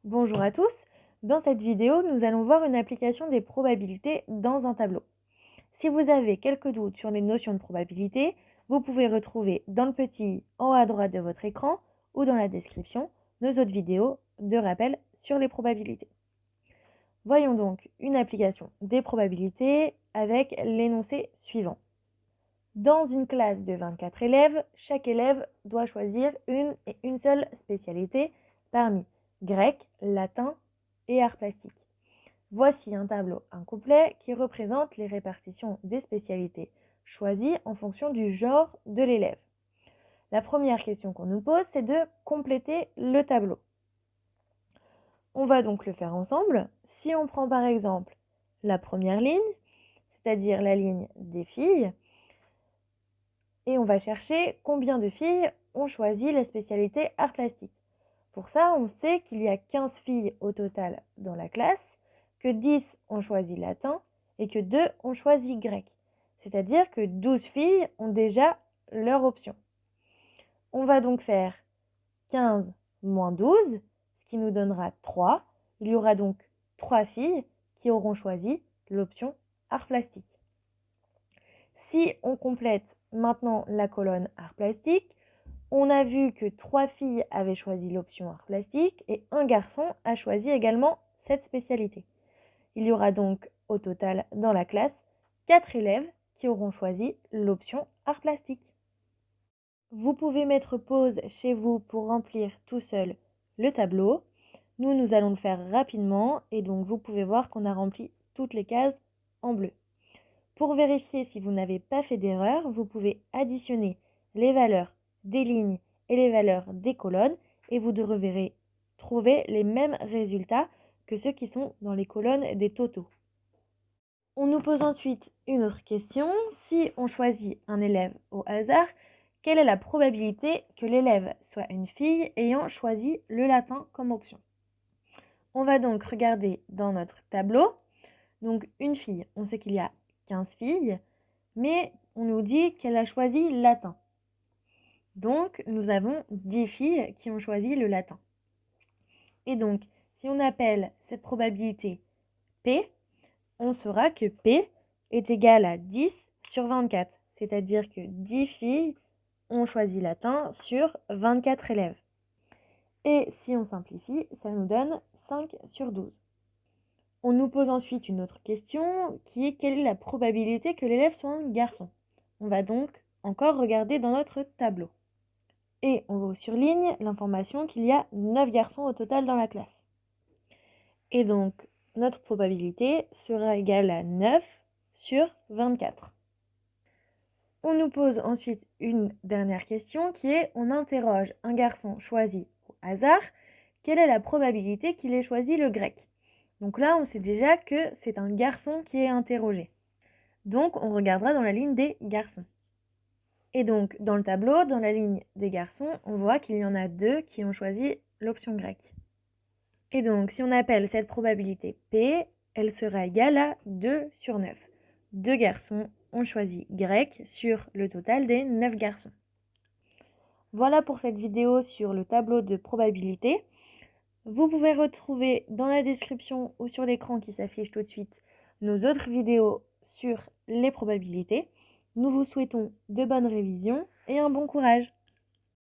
Bonjour à tous, dans cette vidéo nous allons voir une application des probabilités dans un tableau. Si vous avez quelques doutes sur les notions de probabilité, vous pouvez retrouver dans le petit en haut à droite de votre écran ou dans la description nos autres vidéos de rappel sur les probabilités. Voyons donc une application des probabilités avec l'énoncé suivant. Dans une classe de 24 élèves, chaque élève doit choisir une et une seule spécialité parmi grec, latin et arts plastiques. Voici un tableau incomplet qui représente les répartitions des spécialités choisies en fonction du genre de l'élève. La première question qu'on nous pose, c'est de compléter le tableau. On va donc le faire ensemble. Si on prend par exemple la première ligne, c'est-à-dire la ligne des filles, et on va chercher combien de filles ont choisi la spécialité art plastique. Pour ça, on sait qu'il y a 15 filles au total dans la classe, que 10 ont choisi latin et que 2 ont choisi grec. C'est-à-dire que 12 filles ont déjà leur option. On va donc faire 15 moins 12, ce qui nous donnera 3. Il y aura donc 3 filles qui auront choisi l'option art plastique. Si on complète maintenant la colonne art plastique, on a vu que 3 filles avaient choisi l'option art plastique et un garçon a choisi également cette spécialité. Il y aura donc au total dans la classe 4 élèves qui auront choisi l'option art plastique. Vous pouvez mettre pause chez vous pour remplir tout seul le tableau. Nous allons le faire rapidement et donc vous pouvez voir qu'on a rempli toutes les cases en bleu. Pour vérifier si vous n'avez pas fait d'erreur, vous pouvez additionner les valeurs des lignes et les valeurs des colonnes et vous devrez trouver les mêmes résultats que ceux qui sont dans les colonnes des totaux. On nous pose ensuite une autre question. Si on choisit un élève au hasard, quelle est la probabilité que l'élève soit une fille ayant choisi le latin comme option? On va donc regarder dans notre tableau. Donc une fille, on sait qu'il y a 15 filles, mais on nous dit qu'elle a choisi latin. Donc nous avons 10 filles qui ont choisi le latin. Et donc, si on appelle cette probabilité P, on saura que P est égal à 10 sur 24, c'est-à-dire que 10 filles ont choisi latin sur 24 élèves. Et si on simplifie, ça nous donne 5 sur 12. On nous pose ensuite une autre question qui est quelle est la probabilité que l'élève soit un garçon? On va donc encore regarder dans notre tableau. Et on surligne l'information qu'il y a 9 garçons au total dans la classe. Et donc notre probabilité sera égale à 9 sur 24. On nous pose ensuite une dernière question qui est on interroge un garçon choisi au hasard, quelle est la probabilité qu'il ait choisi le grec? Donc là, on sait déjà que c'est un garçon qui est interrogé. Donc, on regardera dans la ligne des garçons. Et donc, dans le tableau, dans la ligne des garçons, on voit qu'il y en a 2 qui ont choisi l'option grecque. Et donc, si on appelle cette probabilité P, elle sera égale à 2 sur 9. 2 garçons ont choisi grec sur le total des 9 garçons. Voilà pour cette vidéo sur le tableau de probabilité. Vous pouvez retrouver dans la description ou sur l'écran qui s'affiche tout de suite nos autres vidéos sur les probabilités. Nous vous souhaitons de bonnes révisions et un bon courage.